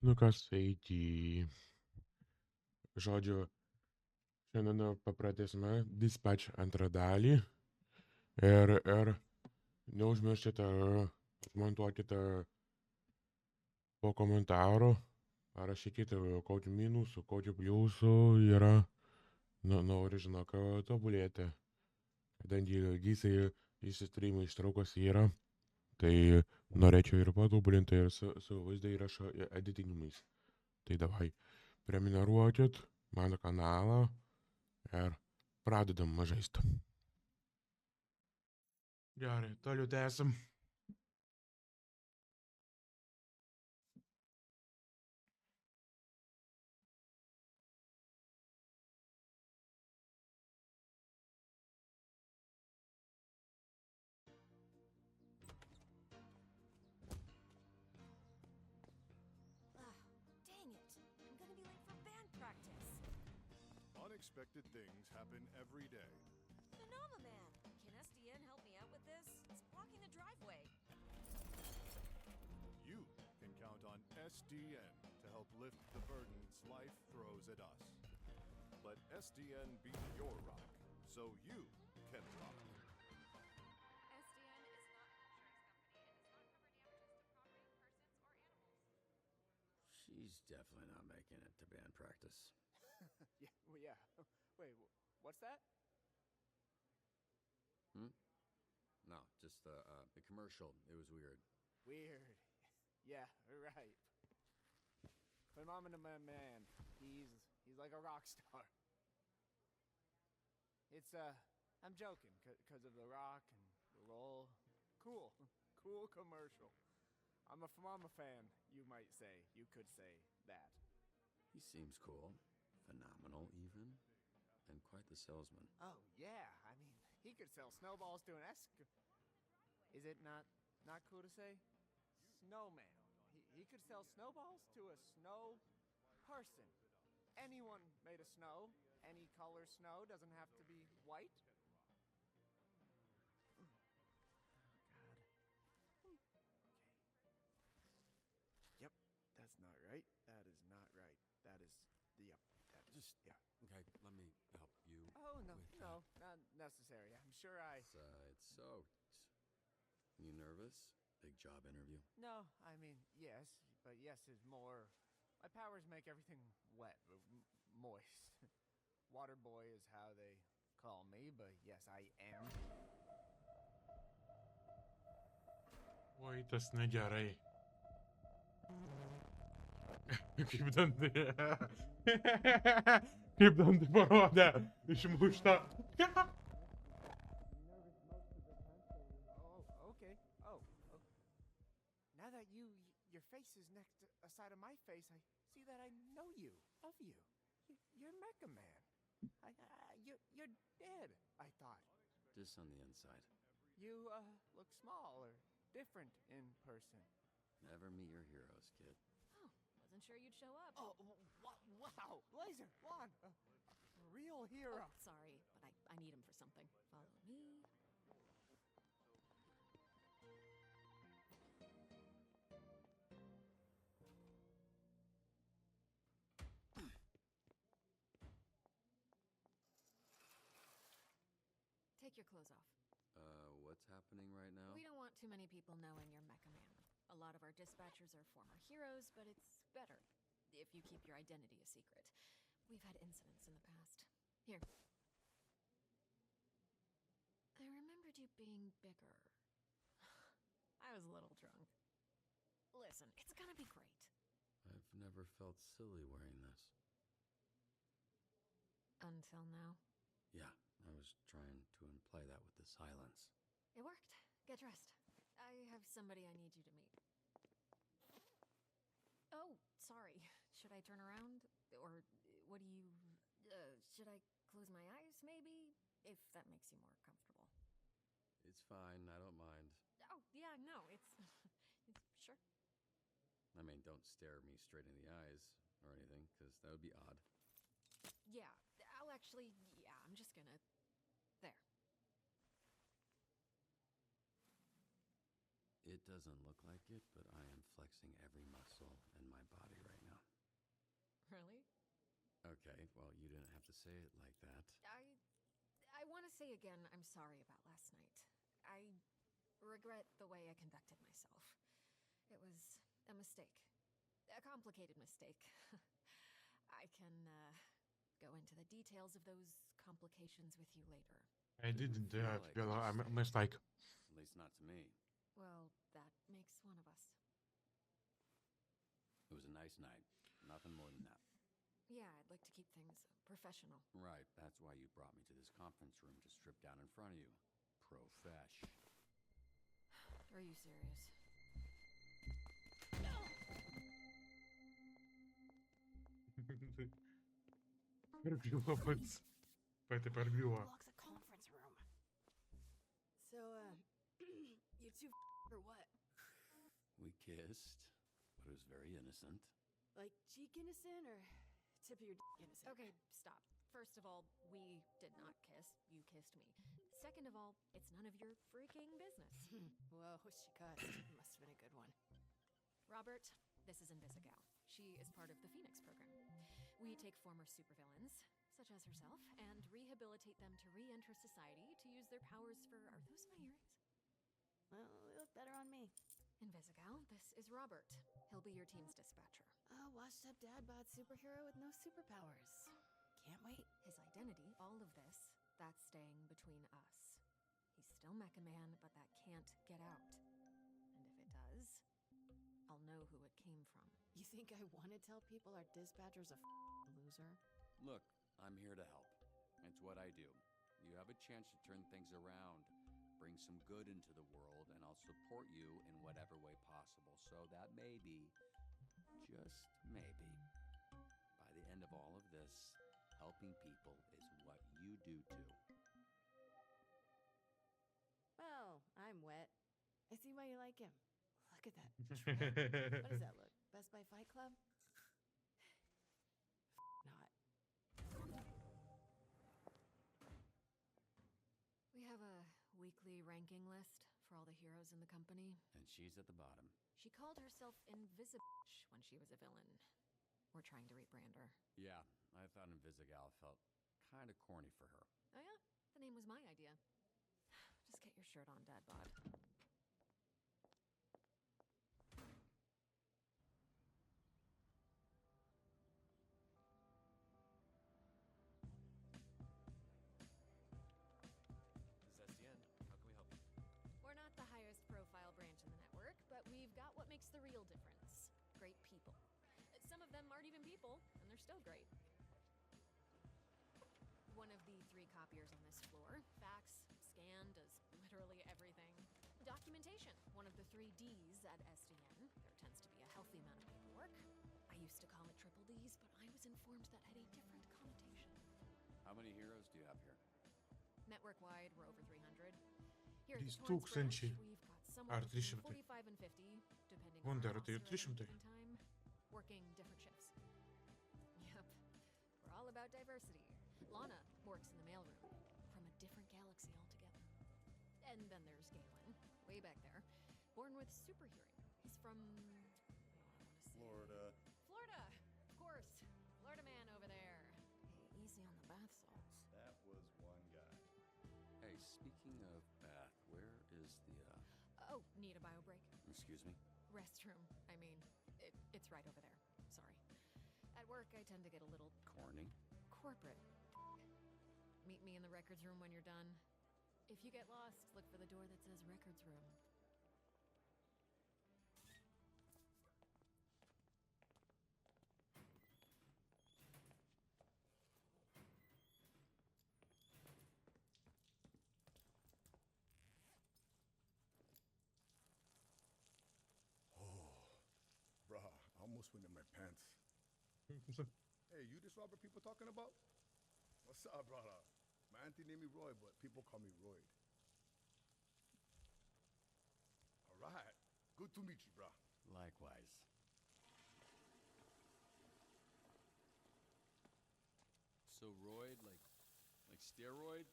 Nu kas sveiki. Žodžiu, šiandien pradėsime dispatch antrą dalį ir neužmirškite montuokite po komentaru, parašykite kokių minusų, kokių pliusų yra, nori žinok tobulėti, kadangi gysai įsistreamų ištraukos yra, tai norėčiau ir patobulinti ir su vaizdo įrašo editinimais. Tai davai, prenumeruokit mano kanalą ir pradedam žaisti. Gerai, toliau tęsim. Dang it! I'm gonna be late for band practice. Unexpected things happen every day. Manama Man! Can SDN help me out with this? It's blocking the driveway. You can count on SDN to help lift the burdens life throws at us. Let SDN be your rock, so you can rock. SDN is not an insurance company and does not cover damages to property, persons, or animals. She's definitely not making it to band practice. Yeah. Wait, what's that? No, just the commercial. It was weird. Weird. Yeah, right. Phenomenon man. He's like a rock star. It's I'm joking, cause of the rock and the roll. Cool commercial. I'm a Phenomenon fan, you might say. You could say that. He seems cool, phenomenal even, and quite the salesman. Oh yeah, I mean, he could sell snowballs to an Is it not cool to say? Snowman. He could sell snowballs to a snow person. Anyone made of snow, any color snow, doesn't have to be white. God. Yep, that's not right. That is not right. That is, yep, that is, Just yeah. okay. Let me help you. Oh, no, with no, not necessary. I'm sure It's soaked. You nervous? Big job interview. No, I mean, yes, but yes is more... My powers make everything wet, moist. Water boy is how they call me, but yes, I am. Oi, tas negerai. Kaip dantai. Kaip dantai parodė. Išmušta. Okay. Oh. Now that your face is next to a side of my face, I see that I know you, of you. You're Mecha Man. You're dead, I thought. Just on the inside. You, look small or different in person. Never meet your heroes, kid. Oh, wasn't sure you'd show up. Oh, wow! Laser, Juan, a real hero. Oh, sorry, but I need him for something. Follow me. Take your clothes off. What's happening right now? We don't want too many people knowing you're Mecha Man. A lot of our dispatchers are former heroes, but it's better if you keep your identity a secret. We've had incidents in the past. Here. I remembered you being bigger. I was a little drunk. Listen, it's gonna be great. I've never felt silly wearing this. Until now. Yeah, I was trying to imply that with the silence. It worked. Get dressed. I have somebody I need you to meet. Oh, sorry. Should I turn around? Or what do you... should I close my eyes, maybe? If that makes you more comfortable. It's fine, I don't mind. Oh, yeah, no, it's sure. I mean, don't stare me straight in the eyes or anything, because that would be odd. Yeah, I'll actually... Yeah, I'm just gonna... There. It doesn't look like it, but I am flexing every muscle in my body right Okay, well, you didn't have to say it like that. I want to say again, I'm sorry about last night. I regret the way I conducted myself. It was a mistake. A complicated mistake. I can go into the details of those complications with you later. I didn't Feel like feel a I mistake. missed like At least not to me. Well, that makes one of us. It was a nice night. Nothing more than that. Yeah, I'd like to keep things professional. Right, that's why you brought me to this conference room to strip down in front of you. Profesh. Are you serious? Перебила пац. Пэта перебила. Blocks a conference room. So, you two or what? We kissed, but it was very innocent. Like cheek innocent or tip of your innocent? Okay, stop. First of all, we did not kiss. You kissed me. Second of all, it's none of your freaking business. Whoa, she cussed. Must have been a good one. Robert, this is Invisigal. She is part of the Phoenix program. We take former supervillains, such as herself, and rehabilitate them to re-enter society to use their powers for... Are those my earrings? Well, they look better on me. Invisigal, this is Robert. He'll be your team's dispatcher. A washed up dad bod superhero with no superpowers. Can't wait. His identity, all of this, that's staying between us. He's still Mecha Man, but that can't get out. And if it does, I'll know who it came from. You think I want to tell people our dispatcher's a loser? Look, I'm here to help. It's what I do. You have a chance to turn things around, bring some good into the world, and I'll support you in whatever way possible so that maybe, just maybe, by the end of all of this, helping people is what you do too. Well, I'm wet. I see why you like him. Look at that. What does that look? Best Buy Fight Club? Not. We have a weekly ranking list for all the heroes in the company. And she's at the bottom. She called herself Invisibish when she was a villain. We're trying to rebrand her. Yeah, I thought Invisigal felt kind of corny for her. Oh yeah? The name was my idea. Just get your shirt on, Dad Bod. This is SDN. How can we help you? We're not the highest profile branch in the network, but we've got what makes the real difference. Great people. Some of them aren't even people, and they're still great. One of the 3 copiers on this floor. Fax, scan, does literally everything. Documentation, one of the 3 Ds at SDN. There tends to be a healthy amount of paperwork. I used to call it triple Ds, but I was informed that had a different connotation. How many heroes do you have here? Network-wide, we're over 300. Here at These the Torrance branch, 1000 we've got somewhere between artificial 45 and 50, depending Wonder on our at roster electrician at day. any given time, working different shifts. Yep, we're all about diversity. Lana works in the mailroom, from a different galaxy altogether. And then there's Galen, way back there, born with super hearing. He's from, Florida. Florida, of course. Florida man over there. Hey, easy on the bath salts. That was one guy. Hey, speaking of bath, where is the, Oh, need a bio break? excuse me? Restroom. I mean, it's right over there. Sorry. At work, I tend to get a little Corny? corporate. Meet me in the records room when you're done. If you get lost, look for the door that says records room. Bruh, I almost went in my pants. Hey, you this Robert people talking about? What's up, brother? My auntie named me Roy, but people call me Royd. All right. Good to meet you, bruh. Likewise. So roid, like steroid?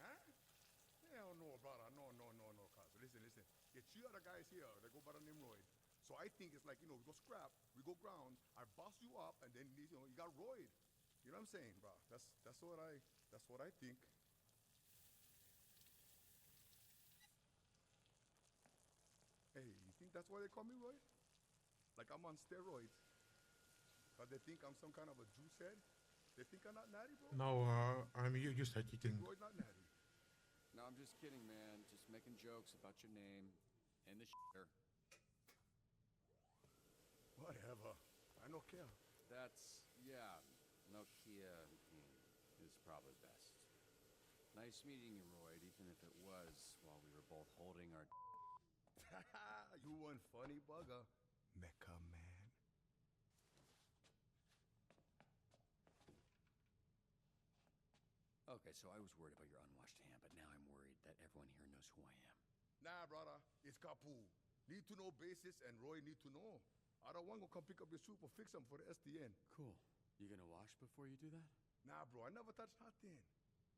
Huh? Hell no, brother. No, cuz. Listen. Get you other guys here that go by the name Royd. So I think it's like, we go scrap, we go ground, I boss you up, and then, you got Royd. You know what I'm saying, bro? That's what I think. Hey, you think that's why they call me Roy? Like I'm on steroids. But they think I'm some kind of a juice head? They think I'm not natty, bro? No, you said you Think think. Roy's not natty. No, I'm just kidding, man. Just making jokes about your name and the shitter. Whatever. I don't care. That's, yeah, Nokia is probably best. Nice meeting you, Roy, even if it was while we were both holding our... You one funny bugger. Mecha man. Okay, so I was worried about your unwashed hand, but now I'm worried that everyone here knows who I am. Nah, brother. It's Kapu. Need to know basis and Roy need to know. I don't want to come pick up your soup or fix them for the SDN. Cool. You gonna wash before you do that? Nah, bro. I never touch nothing.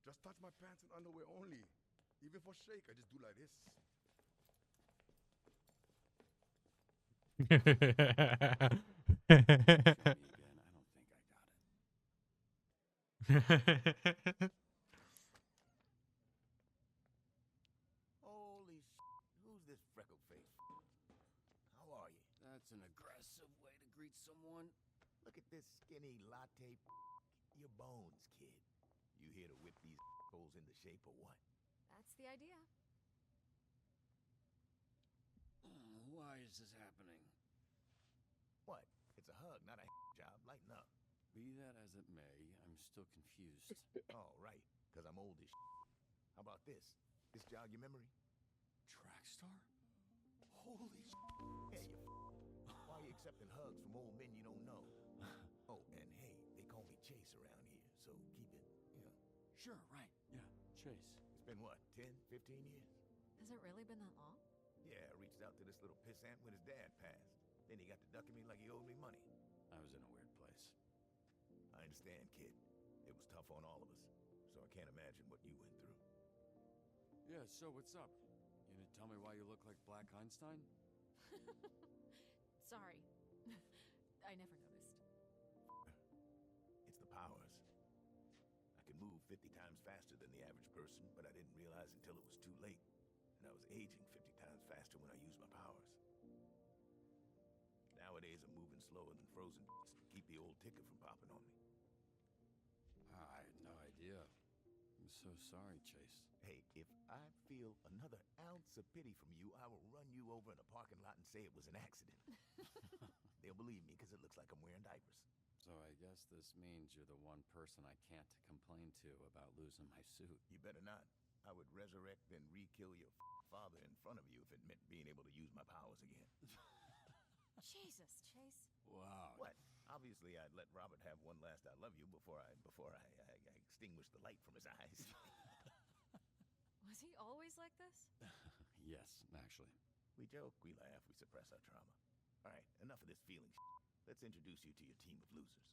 Just touch my pants and underwear only. Even for shake, I just do like this. Show me again. I don't think I got it. Holy shit, who's this freckled face? How are you? That's an aggressive way to greet someone. Look at this skinny latte. Your bones, kid. You here to whip these holes into shape or what? That's the idea. Why is this happening? What? It's a hug, not a job. Lighten up. Be that as it may, I'm still confused. Oh, right. Because I'm old as shit. How about this? This jog your memory? Track star? Holy shit. Yeah, you Why are you accepting hugs from old men you don't know? Oh, and hey, they call me Chase around here, so keep it, Sure, right. Yeah, Chase. It's been what, 10, 15 years? Has it really been that long? Yeah, I reached out to this little pissant when his dad passed. Then he got to ducking me like he owed me money. I was in a weird place. I understand, kid. It was tough on all of us, so I can't imagine what you went through. Yeah, so what's up? You gonna tell me why you look like Black Einstein? Sorry. I never noticed. It's the powers. I can move 50 times faster than the average person, but I didn't realize until it was too late. And I was aging 50 times faster when I used my powers. Nowadays, I'm moving slower than frozen to keep the old ticker from popping on me. I had no idea. I'm so sorry, Chase. Hey, if I feel another ounce of pity from you, I will run you over in a parking lot and say it was an accident. They'll believe me because it looks like I'm wearing diapers. So I guess this means you're the one person I can't complain to about losing my suit. You better not. I would resurrect and re-kill your father in front of you if it meant being able to use my powers again. Jesus, Chase. Wow. What? Obviously, I'd let Robert have one last I love you before I extinguished the light from his eyes. Was he always like this? Yes, actually. We joke, we laugh, we suppress our trauma. All right, enough of this feeling shit. Let's introduce you to your team of losers.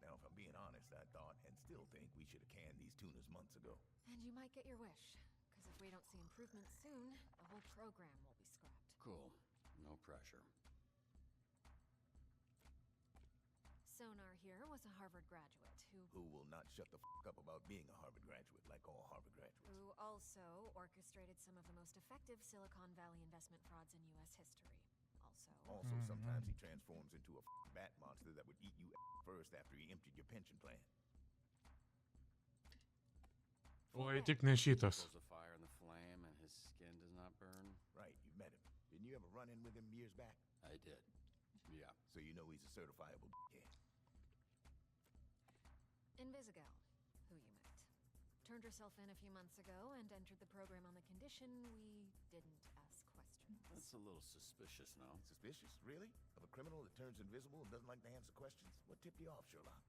Now, if I'm being honest, I thought and still think we should have canned these tunas months ago. And you might get your wish. Because if we don't see improvement soon, the whole program will be scrapped. Cool. No pressure. Sonar here was a Harvard graduate Who will not shut the up about being a Harvard graduate like all Harvard graduates. who also orchestrated some of the most effective Silicon Valley investment frauds in U.S. history. Also, sometimes he transforms into a bat monster that would eat you first after he emptied your pension plan. Oi, tik ne šitas. Pulls a fire in the flame and his skin does not burn. Right, you met him. Didn't you ever run in with him years back? I did. Yeah. So you know he's a certifiable dickhead. Invisigal, who you met. Turned herself in a few months ago and entered the program on the condition we didn't ask questions. That's a little suspicious, no? Suspicious? Really? Of a criminal that turns invisible and doesn't like to answer questions? What tipped you off, Sherlock?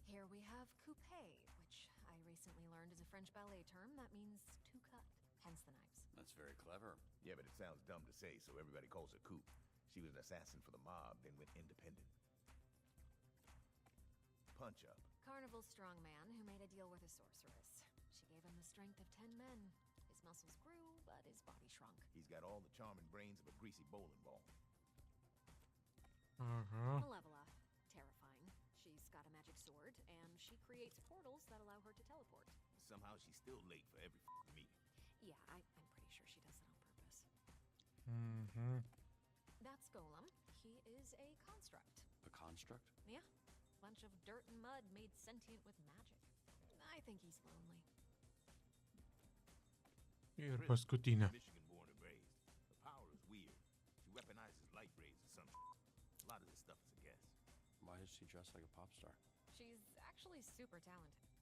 Here we have coupe, which I recently learned is a French ballet term that means to cut, hence the knives. That's very clever. Yeah, but it sounds dumb to say, so everybody calls her Coop. She was an assassin for the mob, then went independent. Punch up. Carnival's strongman who made a deal with a sorceress. She gave him the strength of 10 men. His muscles grew, but his body shrunk. He's got all the charm and brains of a greasy bowling ball. Malevola, terrifying. She's got a magic sword, and she creates portals that allow her to teleport. Somehow she's still late for every meeting. Yeah, I'm pretty sure she does that on purpose. That's Golem. He is a construct. A construct? Yeah, bunch of dirt and mud made sentient with magic. I think he's lonely. Ir paskutinė. Michigan born and raised. Her power is weird. She weaponizes light rays or some shit. A lot of this stuff is a guess. Why is she dressed like a pop star? She's actually super talented.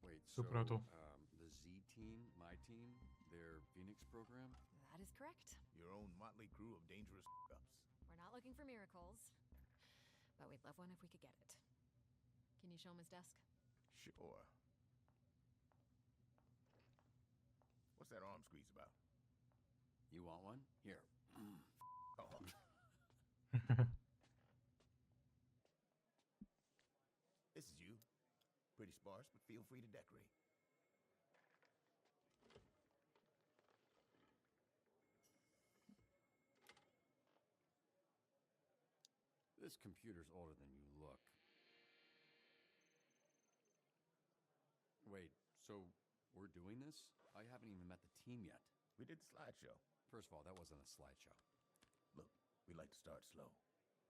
Wait, Supratau. The Z team, my team, their Phoenix program? That is correct. Your own motley crew of dangerous ups. We're not looking for miracles, but we'd love one if we could get it. Can you show him his desk? Sure. What's that arm squeeze about? You want one? Here. Oh. This is you. Pretty sparse, but feel free to decorate. This computer's older than you look. Wait, so we're doing this? I haven't even met the team yet. We did the slideshow. First of all, that wasn't a slideshow. Look, we like to start slow.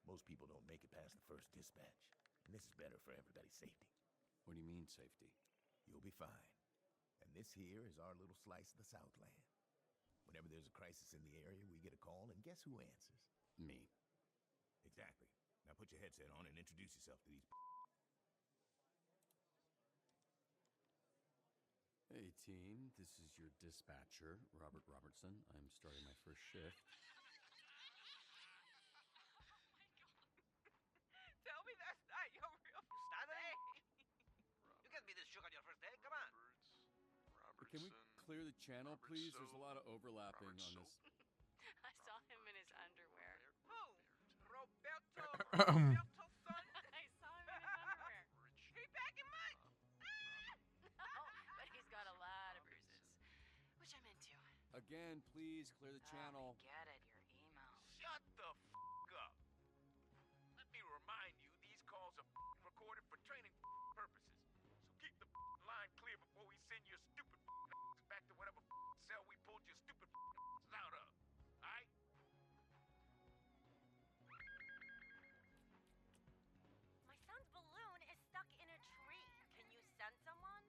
Most people don't make it past the first dispatch. And this is better for everybody's safety. What do you mean, safety? You'll be fine. And this here is our little slice of the Southland. Whenever there's a crisis in the area, we get a call, and guess who answers? Me. Exactly. Now put your headset on and introduce yourself to these. Hey, team. This is your dispatcher, Robert Robertson. I'm starting my first shift. Tell me that's not your real name. You can't be this shook on your first day. Come on. Can we clear the channel, please? There's a lot of overlapping on this. I saw him in his underwear. Who? Roberto? Roberto's son? I saw him in his underwear. He packing much? No, but he's got a lot of bruises, which I'm into. Again, please clear the channel. Get it, you're emo. Shut the up. Let me remind you, these calls are recorded for training purposes. So keep the line clear before we send your stupid back to whatever cell we pulled your stupid out of. Alright? My son's balloon is stuck in a tree. Can you send someone?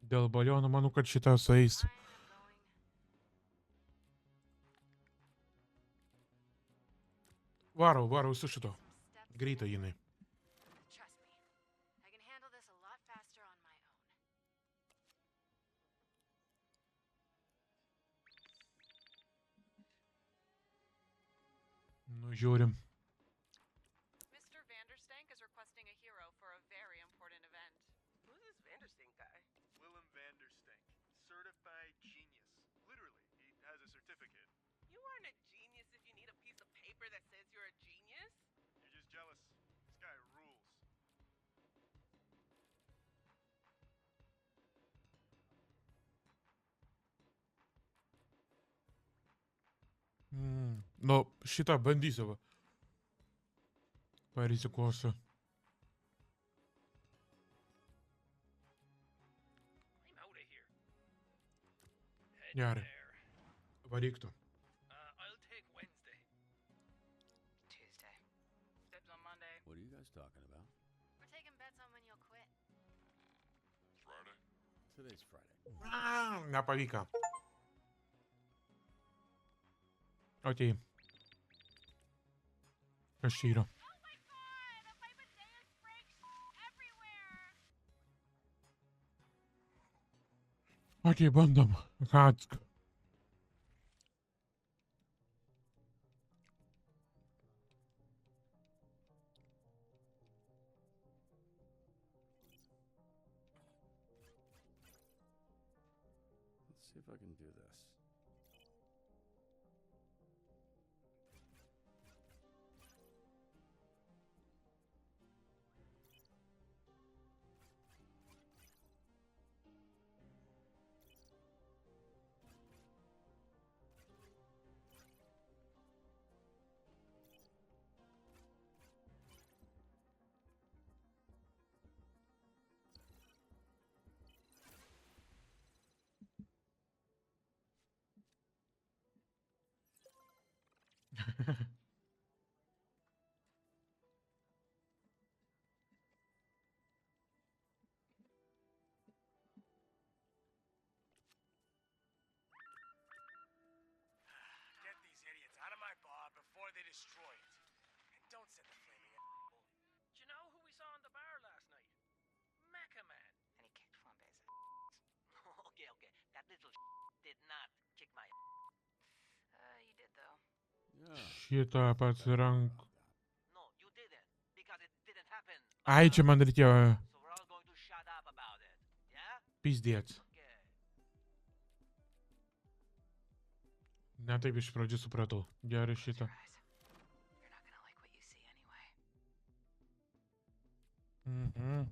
Dėl balionų manau, kad šitą sueis. I'm going. Varau su šito. Greitą jinai. Trust me, I can handle this a lot faster on my own. Nu, žiūrim. Mr. Vanderstank is requesting a hero for a very important event. Who's this Vanderstink guy? Willem Vanderstank, certified genius. Literally, he has a certificate. You aren't a genius if you need a piece of paper that says you're a genius. You're just jealous. This guy rules. Nu, šitą bandysiu. Va. Parizikuosiu. I'm out of here. Gerai. Varyk tu. I'll take Wednesday. Tuesday. Dibs on Monday. What are you guys talking about? We're taking bets on when you'll quit. Friday? Today's Friday. Nepavyko. Okei. Kas čia yra? Oh my god! My Medea's breaks everywhere! Okei, bandom. Hatsk. Let's see if I can do this. Get these idiots out of my bar before they destroy it. And don't set the flaming apple. Do you know who we saw in the bar last night? Mecha Man. And he kicked Flambe's Okay. That little did not kick my You did though. Yeah. Šitą pats rank. No, you didn't. Because it didn't happen. Ai, čia man reikėjo So we're all going to shut up about it. Yeah? pizdėt. Okay. Ne taip iš pradžių supratau. Gerai šitą. You're not gonna like what you see anyway. Mhm.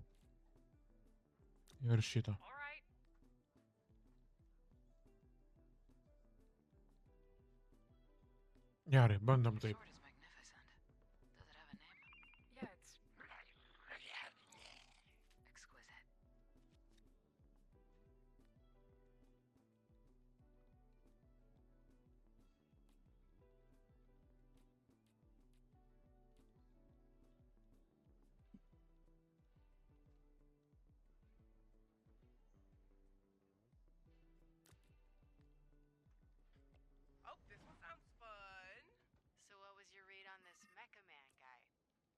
Ir šitą. All right. Gerai, bandom taip. Sword is magnificent. Does it have a name? Yeah, it's exquisite. Oh, this one sounds fun. So what was your read on this Mecha Man guy?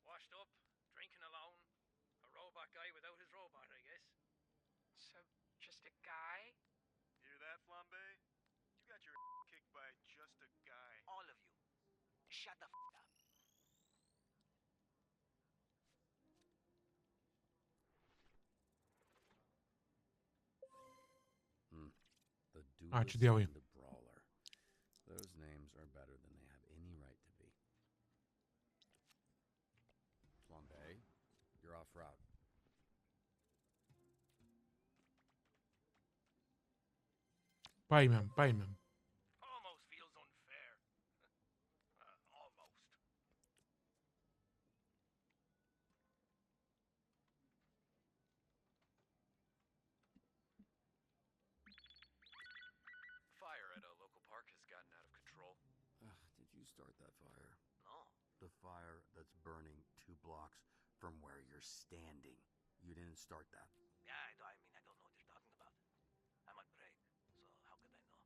Washed up, drinking alone. A robot guy without his robot, I guess. So, just a guy? Hear that, Flambe? You got your kicked by just a guy. All of you. Shut the up. The Ačiū Duelist Dievui. and the Brawler. Those names are better than they have any right to be. Flambe, you're off route. Paimėm. Almost feels unfair. Almost. Fire at a local park has gotten out of control. Did you start that fire? No. The fire that's burning 2 blocks from where you're standing. You didn't start that. Yeah, I don't know what you're talking about. I'm on break, so how could I know?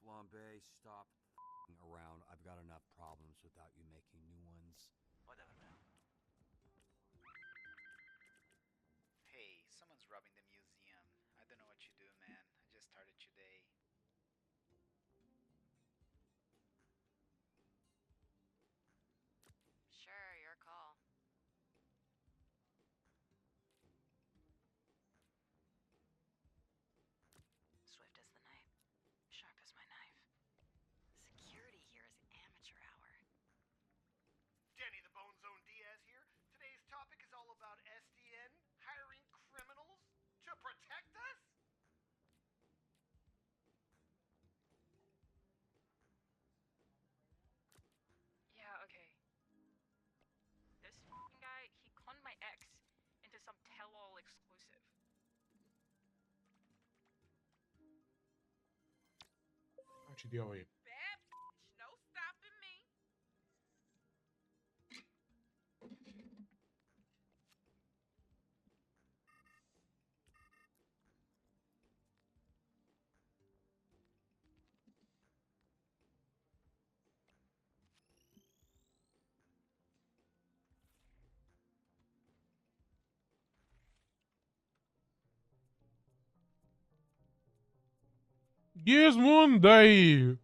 Flambe, stop f***ing around. I've got enough problems without you making new ones. Whatever, man. Hey, someone's robbing the museum. I don't know what you do, man. I just started today. Sure, your call. Swift as the night, sharp as my knife. Security here is amateur hour. Denny the Bone Zone Diaz here. Today's topic is all about SDN hiring criminals to protect us? Yeah, okay. This f***ing guy, he conned my ex into some tell-all exclusive. Ačiū Dievui. Bad bitch, no stopping me. Gizmundai.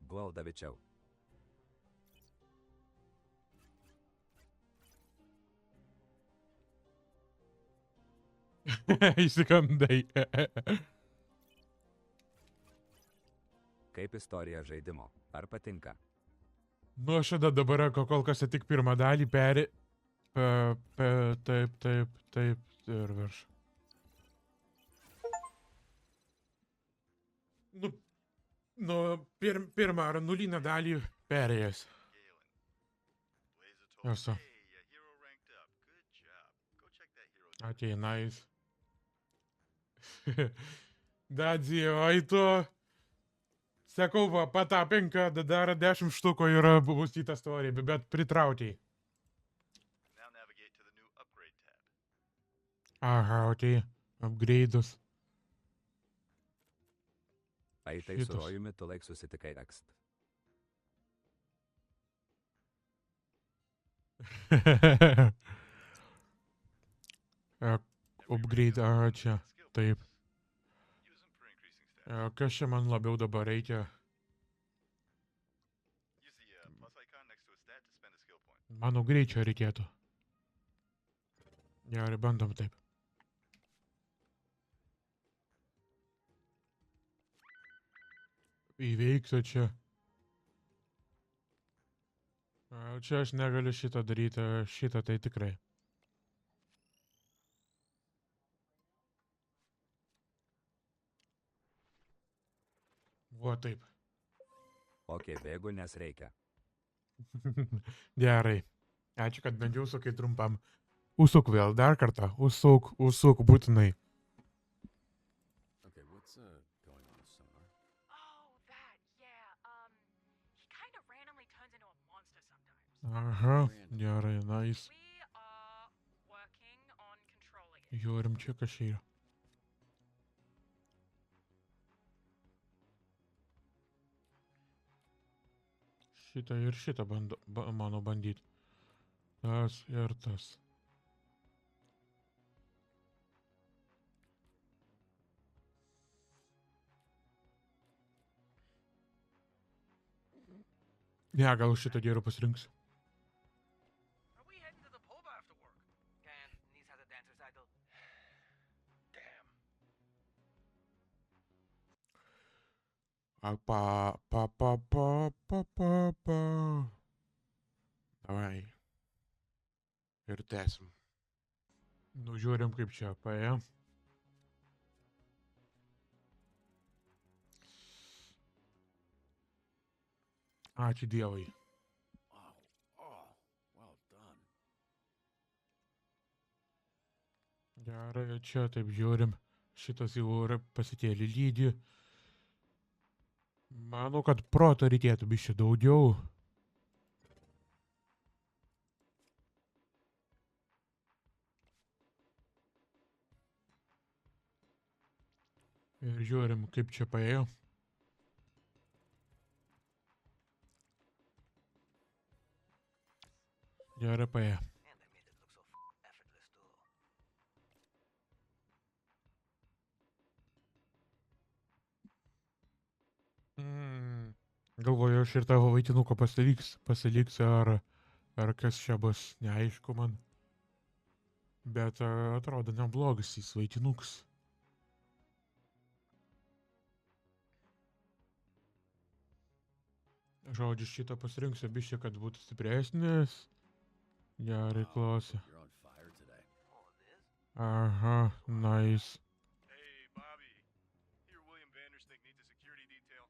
Glaudavičiau. Įsikandai. Kaip istorija žaidimo? Ar patinka? Nu, aš tada dabar kol kas tik pirmą dalį taip ir virš. Nu, pirmą ar nulinę dalį perėjęs. Esu. Hey, a hero ranked up. Good job. Go check that hero. Ateinais. Dadzi, oi tu. Sakau, va, patapink, kad dar 10 štuko yra buvusi tą storį, bet pritrautiai. Now navigate to the new upgrade tab. Aha, okei. Upgrade'us. Aitai su Šitas. rojumi tu laik susitikai ekst. Upgrade, aha, čia. Taip. Kas čia man labiau dabar reikia? Use the plus icon next to a stat to spend a skill point. Mano greičio reikėtų. Gerai, bandom taip. Įveikti čia. Čia aš negaliu šitą daryti, šitą tai tikrai. Va taip. Ok, bėgu, nes reikia. Gerai. Ačiū, kad bent jau sukai trumpam. Užsuk vėl, dar kartą. Užsuk būtinai. Okay, what's going on with Sonar? Oh, that, yeah. He kind of randomly turns into a monster sometimes. Aha, gerai, nice. We are working on controlling it. Žiūrim čia, kas čia yra. Šitą ir šitą mano bandyti. Tas ir tas. Ne, gal šitą geriau pasirinksiu. Are we heading to the pub after work? Can Niece has a dancer cycle? Damn. Pa. Davai. Ir tęsim. Nužiūrim, kaip čia paėjo. Ačiū Dievui. Wow. Oh, well done. Gerai, čia taip žiūrim. Šitas jau yra pasitėlį lydį. Manau, kad proto reikėtų bišķi daugiau. Ir žiūrim, kaip čia paėjo. Gerai paėjo. Galvoju, aš ir tavo vaitinuko pasiliks, ar kas čia bus, neaišku man. Bet atrodo neblogas jis vaitinuks. Žodžiu, šitą pasirinksiu bišķi, kad būtų stipresnis. Gerai, klausia. You're on fire today. Aha, nice. Hey, Bobby. Here, William Vandersnake needs a security detail.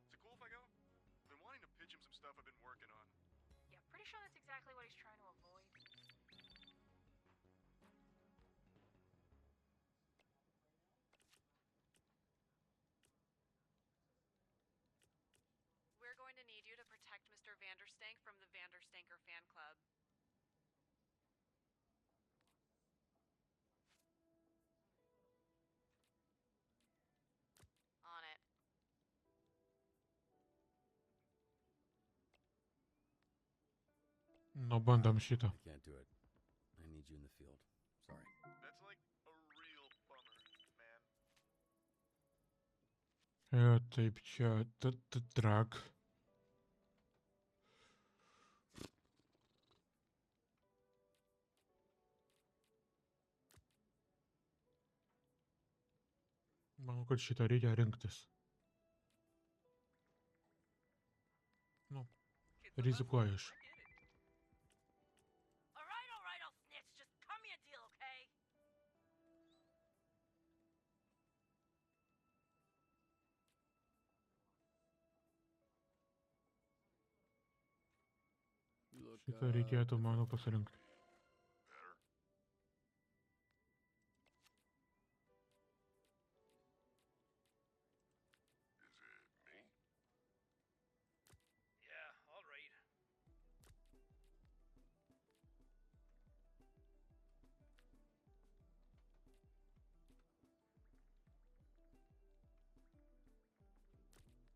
Is it cool if I go? Been wanting to pitch him some stuff I've been working on. Yeah, pretty sure that's exactly what he's trying to avoid. We're going to need you to protect Mr. Vanderstank from the Vanderstanker fan club. On it. Nu, bandom šitą. I can't do it. I need you in the field. Sorry. That's like a real bummer, man. Taip, čia drag. Manau, kad šitą reikia rinktis. Nu, rizikuoju aš. Alright, I'll snitch. Just cut me a deal, okay? You look Šitą reikėtų mano pasirinkti. Yeah, all right.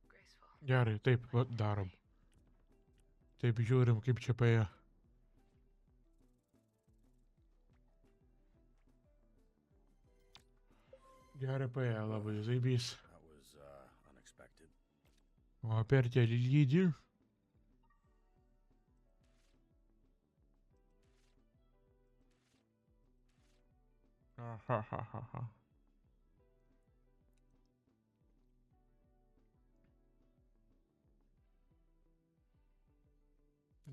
Graceful. Gerai, taip, va, darom. Taip, žiūrim, kaip čia paėjo. Gerai paėjo, labai zaibys. That was unexpected. O per telį lydi. Ahahaha.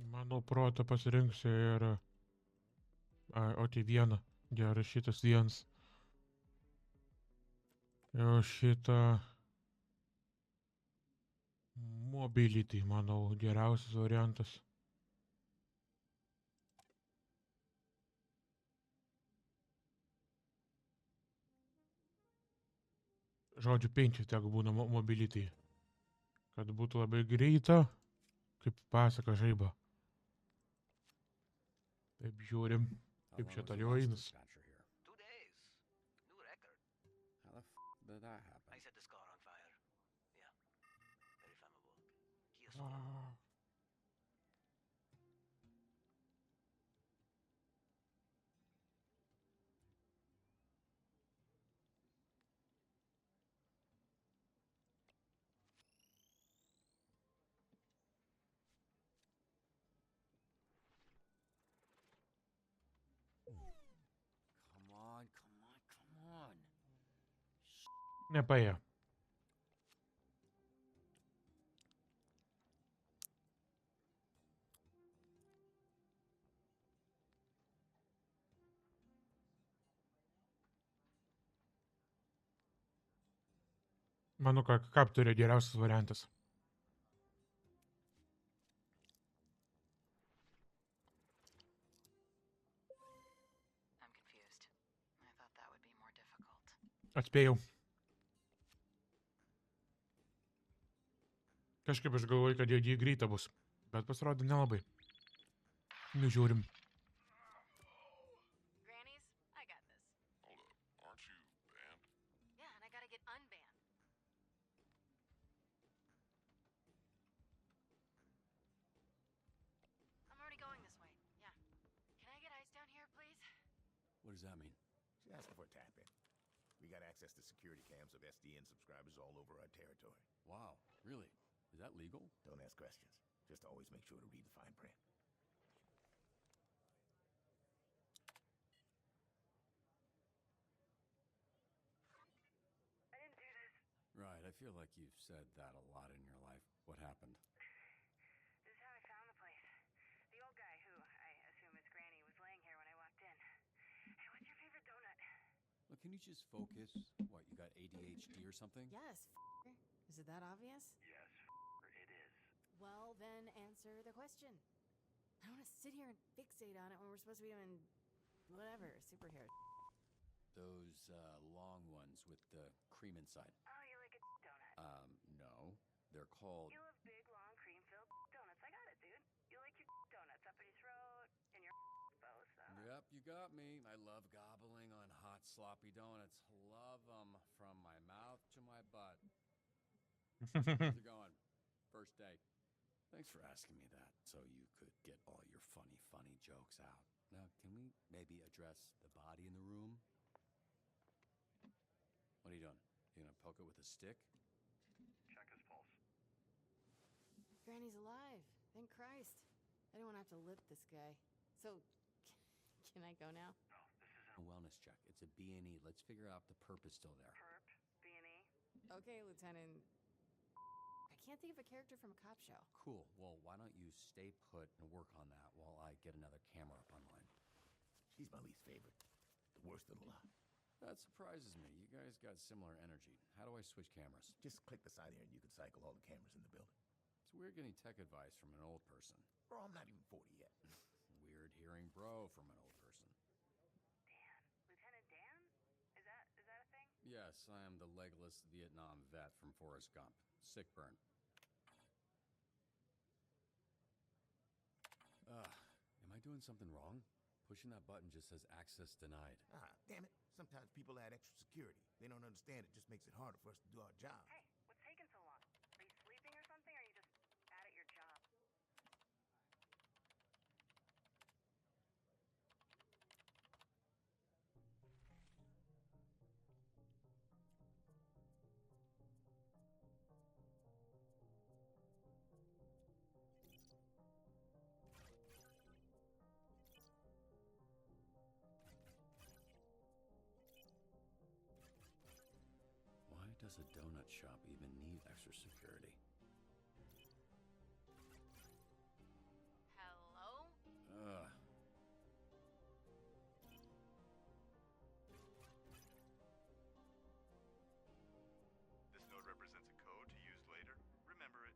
Mano protą pasirinksiu ir... O tai vieną. Gerai, šitas vienas. O šitą... Mobility, manau, geriausias variantas. Žodžiu, 5 tegu būna mobility. Kad būtų labai greita, kaip pasaka žaiba. Taip, žiūrim, kaip čia toliau einas. 2 days. New record. How the f did that happen? I set this car on fire. Yeah. Very flammable. Kia Soul. Come on, come on, come on. Nepaėjo. Manau, kad Capture geriausias variantas. I'm confused. I thought that would be more difficult. Atspėjau. Kažkaip aš galvoju, kad jie greita bus. Bet pasirodė nelabai. Nu, žiūrim. Grannies, I got this. Hold up. Aren't you banned? Yeah, and I gotta get unbanned. I'm already going this way. Yeah. Can I get ice down here, please? What does that mean? She's asking for a tap-in. We got access to security cams of SDN subscribers all over our territory. Wow, really? Is that legal? Don't ask questions. Just always make sure to read the fine print. I didn't do this. Right, I feel like you've said that a lot in your life. What happened? This is how I found the place. The old guy who, I assume is Granny, was laying here when I walked in. Hey, what's your favorite donut? Look, can you just focus? What, you got ADHD or something? Yes, f***er. Is it that obvious? Yes, it is. Well, then answer the question. I don't want to sit here and fixate on it when we're supposed to be doing whatever, superhero. Those long ones with the cream inside. Oh, you like a donut? No. They're called... You love big, long, cream-filled donuts. I got it, dude. You like your donuts up in your throat, in your both. Yep, you got me. I love gobbling on hot, sloppy donuts. Love them from my mouth to my butt. How's it going? First day. Thanks for asking me that, so you could get all your funny jokes out. Now, can we maybe address the body in the room? What are you doing? You gonna poke it with a stick? Check his pulse. Granny's alive. Thank Christ. I didn't want to have to lip this guy. So, can I go now? No, this isn't A wellness check. It's a B&E. Let's figure out if the perp is still there. Perp, B&E. Okay, Lieutenant. I can't think of a character from a cop show. Cool. Well, why don't you stay put and work on that while I get another camera up online? She's my least favorite. The worst of the lot. That surprises me. You guys got similar energy. How do I switch cameras? Just click beside here and you can cycle all the cameras in the building. It's weird getting tech advice from an old person. Bro, I'm not even 40 yet. Weird hearing bro from an old person. Dan? Lieutenant Dan? Is that a thing? Yes, I am the legless Vietnam vet from Forrest Gump. Sick burn. Am I doing something wrong? Pushing that button just says access denied. Ah, damn it. Sometimes people add extra security. They don't understand it just makes it harder for us to do our job. Hey, what's taking so long? Are you sleeping or something, or are you just bad at your job? Why does a donut shop even need extra security? Hello? Ugh. This node represents a code to use later. Remember it.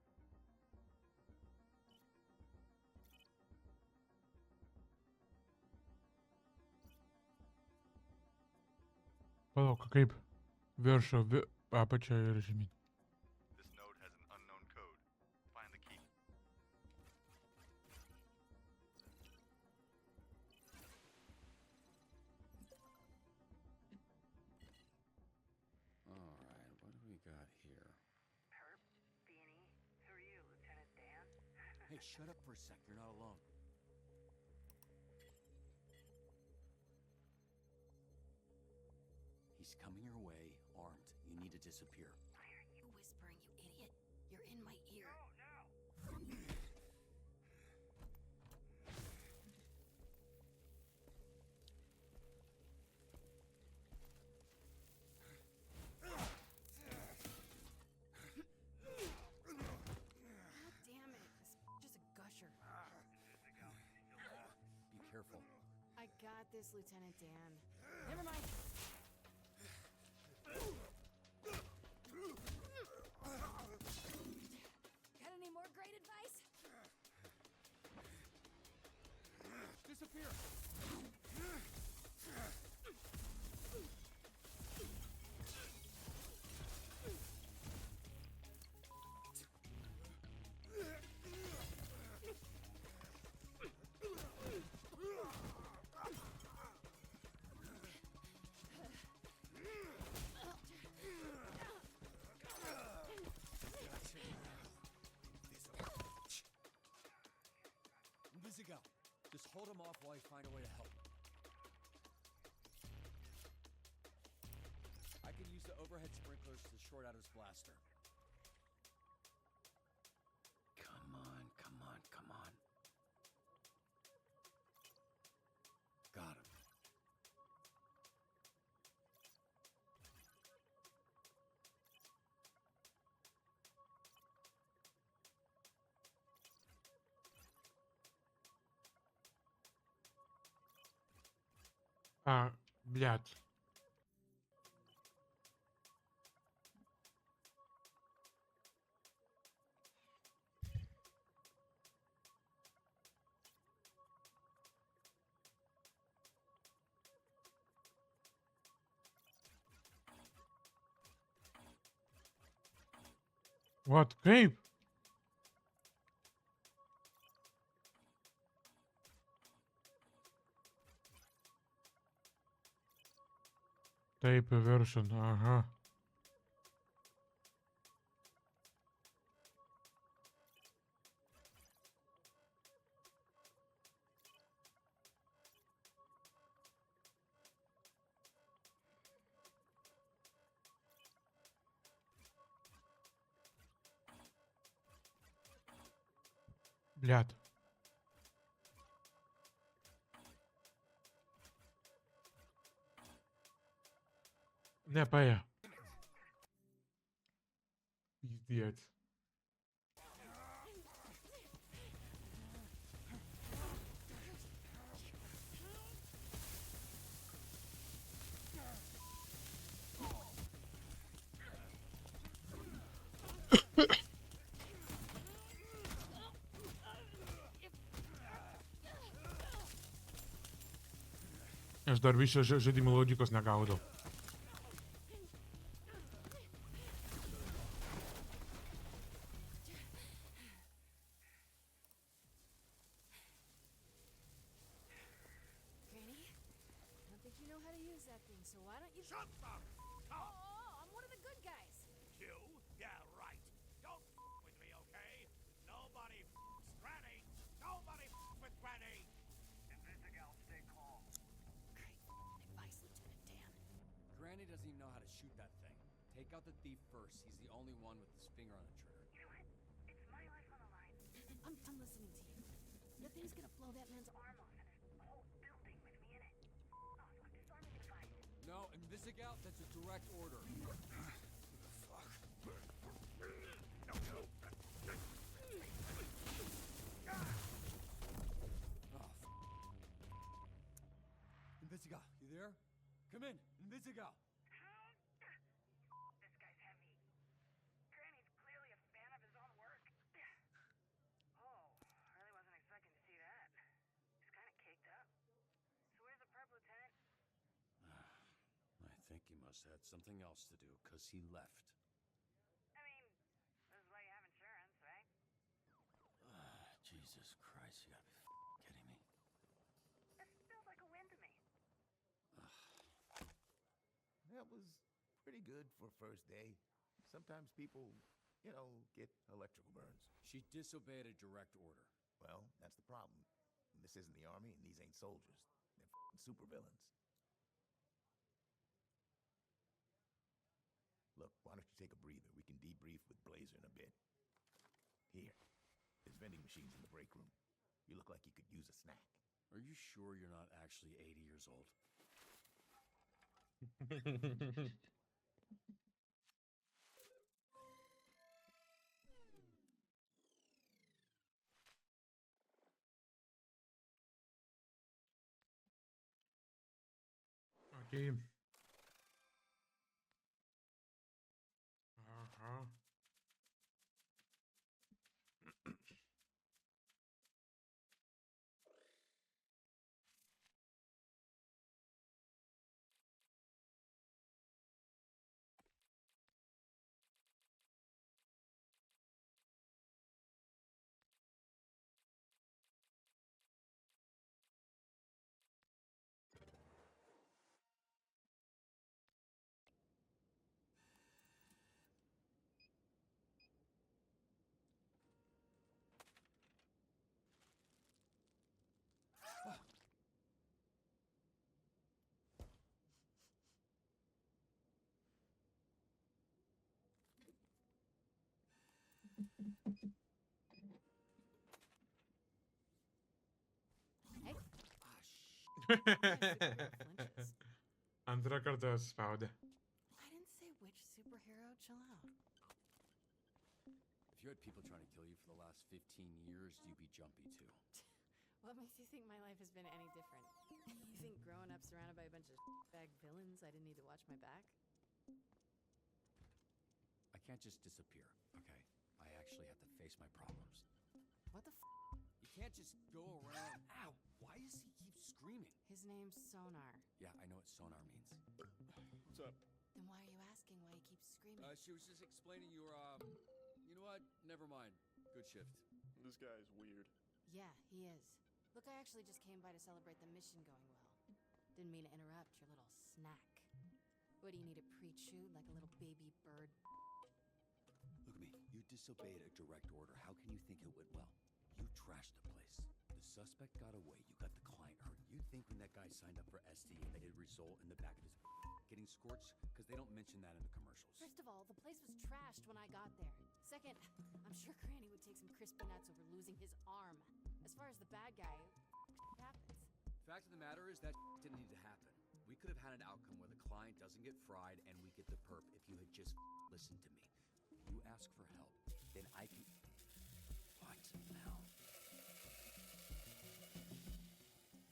Palauk, kaip viršų apačią ir žemyn. This node has an unknown code. Find the key. Alright, what do we got here? Perp? Beanie? Who are you, Lieutenant Dan? Hey, shut up for a sec. You're not alone. He's coming your way, armed. You need to disappear. Why are you whispering, you idiot? You're in my ear. God damn it. This just a gusher. Be careful. I got this, Lieutenant Dan. Never mind. Got any more great advice? Disappear! Go. Just hold him off while I find a way to help. I can use the overhead sprinklers to short out his blaster. Come on, come on, come on. Got him. Блядь. What? Kaip? Taip, į viršų, aha. Блядь. Не, пая. Пиздец. Aš dar vis žaidimo logikos negaudau. Granny, I don't think you know how to use that thing, so why don't you... Shut up! Oh, I'm one of the good guys. You? Yeah, right. Don't with me, okay? Nobody Granny! Nobody with Granny! Investigate, stay calm. Great advice, Lieutenant Dan. Granny doesn't even know how to shoot that thing. Take out the thief first. He's the only one with his finger on the trigger. You know what? It's my life on the line. I'm listening to you. The thing's gonna blow that man's arm off. Whole building with me in it. Also, I'm disarming the device. No, Invisigout, that's a direct order. Invisigout, you there? Come in, Invisigout. This guy's heavy. Granny's clearly a fan of his own work. Oh, really wasn't expecting to see that. He's kind of caked up. So where's the perp, Lieutenant? I think he must have had something else to do, because he left. I mean, this is why you have insurance, right? Jesus Christ, you gotta be kidding me. This feels like a win to me. That was pretty good for first day. Sometimes people, get electrical burns. She disobeyed a direct order. Well, that's the problem. This isn't the army, and these ain't soldiers. They're supervillains. Look, why don't you take a breather? We can debrief with Blazer in a bit. Here, there's vending machines in the break room. You look like you could use a snack. Are you sure you're not actually 80 years old? Okay. Aha. Hey. Antrą kartą spaudė. I didn't say which superhero. Chill out. If you had people trying to kill you for the last 15 years, you'd be jumpy too. What makes you think my life has been any different? You think growing up surrounded by a bunch of bag villains, I didn't need to watch my back? I can't just disappear, okay? I actually have to face my problems. What the f? You can't just go around. Ow! Why does he keep screaming? His name's Sonar. Yeah, I know what sonar means. What's up? Then why are you asking why he keeps screaming? She was just explaining your, you know what? Never mind. Good shift. This guy's weird. Yeah, he is. Look, I actually just came by to celebrate the mission going well. Didn't mean to interrupt your little snack. What, do you need a pre-chew like a little baby bird? Look at me. You disobeyed a direct order. How can you think it went well? You trashed the place. The suspect got away. You got the client hurt. You'd think when that guy signed up for SD that it'd result in the back of his getting scorched? Because they don't mention that in the commercials. First of all, the place was trashed when I got there. Second, I'm sure Granny would take some crispy nuts over losing his arm. As far as the bad guy, it happens. Fact of the matter is that didn't need to happen. We could have had an outcome where the client doesn't get fried and we get the perp if you had just listened to me. If you ask for help, then I can... What now?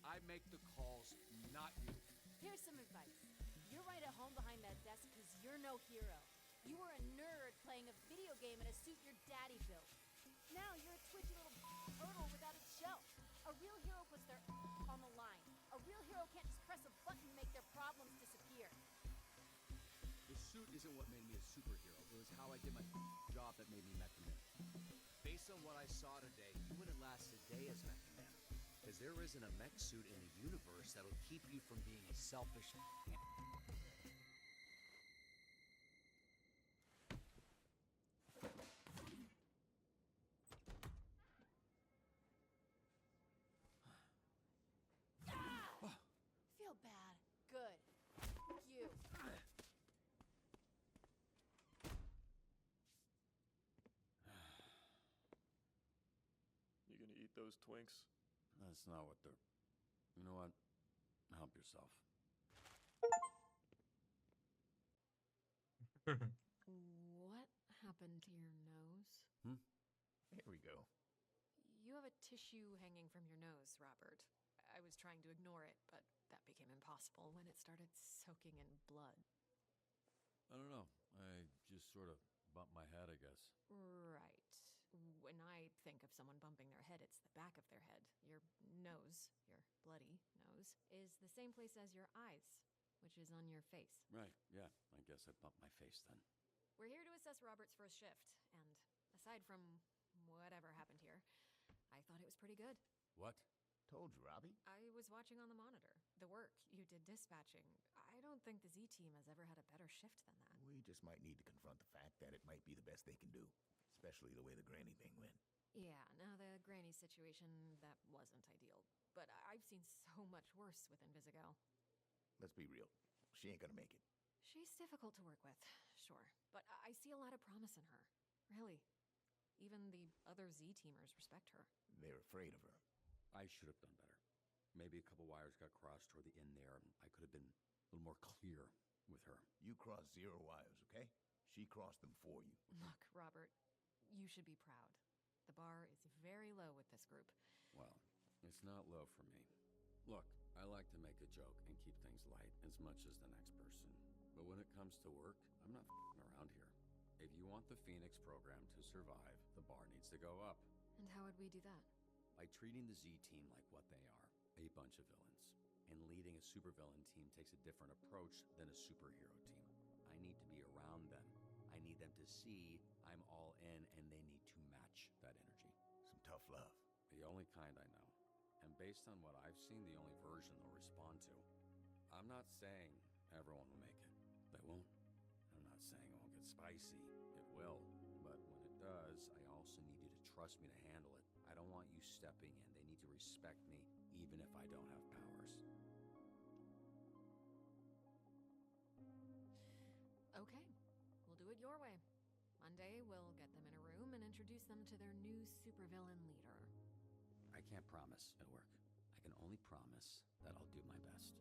I make the calls, not you. Here's some advice. You're right at home behind that desk because you're no hero. You were a nerd playing a video game in a suit your daddy built. Now you're a twitchy little turtle without a shell. A real hero puts their on the line. A real hero can't just press a button suit isn't what made me a superhero. It was how I did my job that made me Mech Man. Based on what I saw today, you wouldn't last a day as Mech Man. Because there isn't a mech suit in the universe that'll keep you from being a selfish... Feel bad. Good. You. You gonna eat those Twinks? That's not what they're... You know what? Help yourself. What happened to your nose? Here we go. You have a tissue hanging from your nose, Robert. I was trying to ignore it, but that became impossible when it started soaking in blood. I don't know. I just sort of bumped my head, I guess. Right. When I think of someone bumping their head, it's the back of their head. Your nose, your bloody nose, is the same place as your eyes, which is on your face. Right, yeah. I guess I bumped my face then. We're here to assess Robert's first shift, and aside from whatever happened here, I thought it was pretty good. What? Told you, Robbie. I was watching on the monitor. The work you did dispatching. I don't think the Z team has ever had a better shift than that. We just might need to confront the fact that it might be the best they can do. Especially the way the granny thing went. Yeah, now the granny situation, that wasn't ideal. But I've seen so much worse with Invisigo. Let's be real. She ain't gonna make it. She's difficult to work with, sure. But I see a lot of promise in her. Really. Even the other Z-teamers respect her. They're afraid of her. I should have done better. Maybe a couple wires got crossed toward the end there. I could have been a little more clear with her. You crossed 0 wires, okay? She crossed them for you. Look, Robert, you should be proud. The bar is very low with this group. Well, it's not low for me. Look, I like to make a joke and keep things light as much as the next person. But when it comes to work, I'm not f***ing around here. If you want the Phoenix program to survive, the bar needs to go up. And how would we do that? By treating the Z team like what they are, a bunch of villains. And leading a supervillain team takes a different approach than a superhero team. I need to be around them. I need them to see I'm all in, and they need to match that energy. Some tough love. The only kind I know. And based on what I've seen, the only version they'll respond to. I'm not saying everyone will make it. They won't. I'm not saying it won't get spicy. It will. But when it does, I also need you to trust me to handle it. I don't want you stepping in. They need to respect me, even if I don't have powers. Okay, we'll do it your way. Monday, we'll get them in a room and introduce them to their new supervillain leader. I can't promise it'll work. I can only promise that I'll do my best.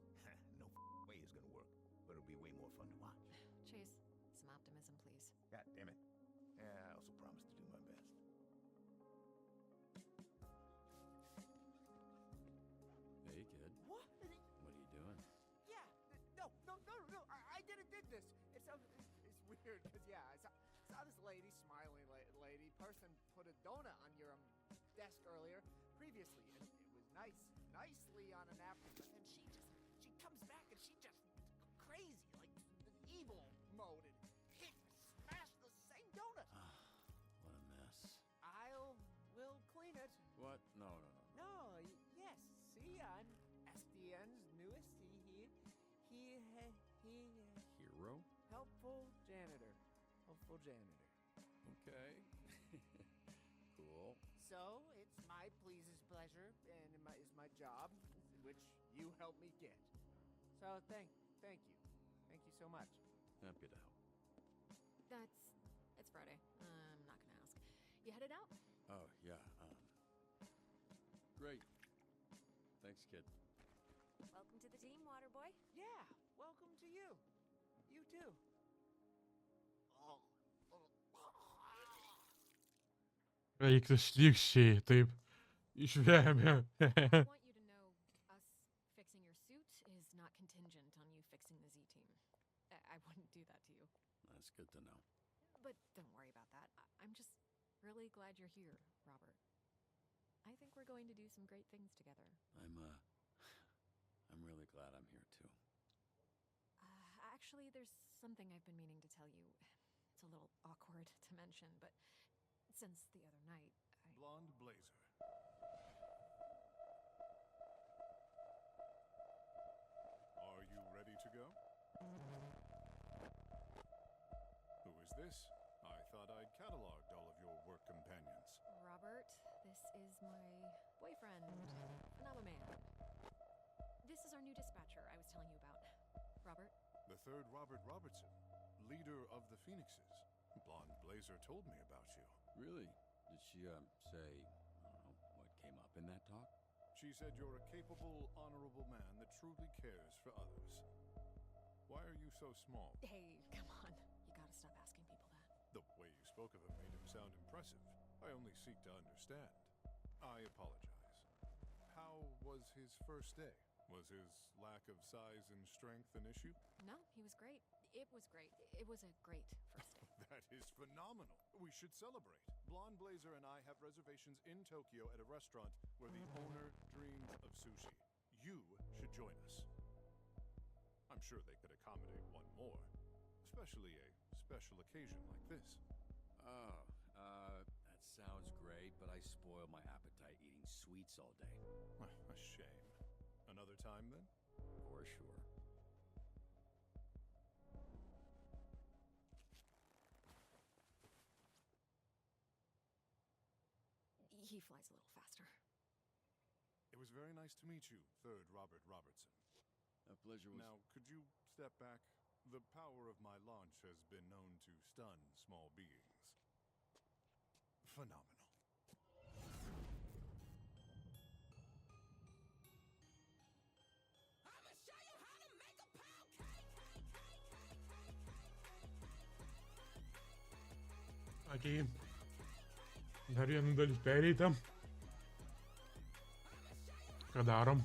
No way is gonna work, but it'll be way more fun to watch. Chase, some optimism, please. God damn it. Yeah, I also promise to do my best. Hey, kid. What? What are you doing? Yeah. No. I did this. It's weird because I saw this lady, smiling lady, person put a donut on your desk earlier, previously, and it was nicely on a napkin. But then she comes back and she just crazy, like the evil mode, and smashed the same donut. What a mess. Will clean it. What? No. Yes. See, I'm SDN's newest. Hero? Helpful janitor. Okay. Cool. So, it's my pleasure, and it's my job, which you helped me get. So, thank you. Thank you so much. Happy to help. It's Friday. I'm not gonna ask. You headed out? Oh, yeah. Great. Thanks, kid. Welcome to the team, Waterboy. Yeah, welcome to you. You too. Reikšlikščiai, taip, išvemė. I want you to know us fixing your suit is not contingent on you fixing the Z team. I wouldn't do that to you. That's good to know. But don't worry about that. I'm just really glad you're here, Robert. I think we're going to do some great things together. I'm really glad I'm here too. Actually, there's something I've been meaning to tell you. It's a little awkward to mention, but since the other night, Blonde blazer. Are you ready to go? Who is this? I thought I'd cataloged all of your work companions. Robert, this is my boyfriend, Phenomenon. This is our new dispatcher I was telling you about. Robert? The third Robert Robertson, leader of the Phoenixes. Blonde blazer told me about you. Really? Did she, say, I don't know, what came up in that talk? She said you're a capable, honorable man that truly cares for others. Why are you so small? Hey, come on. You gotta stop asking people that. The way you spoke of him made him sound impressive. I only seek to understand. I apologize. How was his first day? Was his lack of size and strength an issue? No, he was great. It was great. It was a great first day. That is phenomenal. We should celebrate. Blonde Blazer and I have reservations in Tokyo at a restaurant where the owner dreams of sushi. You should join us. I'm sure they could accommodate one more, especially a special occasion like this. Oh, that sounds great, but I spoil my appetite eating sweets all day. A shame. Another time then? For sure. He flies a little faster. It was very nice to meet you, third Robert Robertson. A pleasure was... Now, could you step back? The power of my launch has been known to stun small beings. Phenomenal. Okei. Dar vieną dalis pereitą. Ką darom?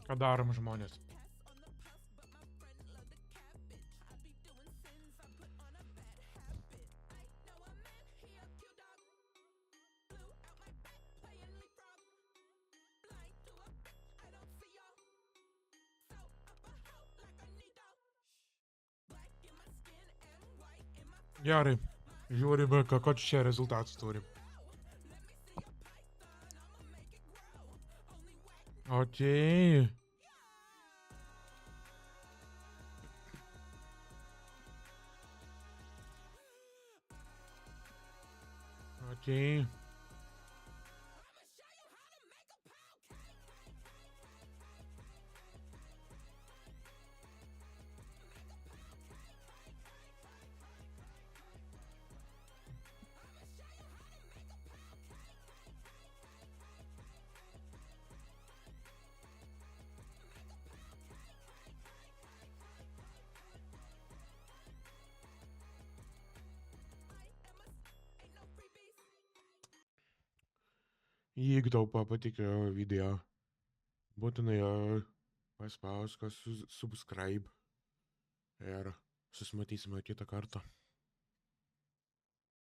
Ką darom, žmonės? Gerai, žiūrime, koks čia rezultatas turim. Okei. Okei. Jeigu tau patiko video, būtinai paspausk subscribe ir susimatysime kitą kartą.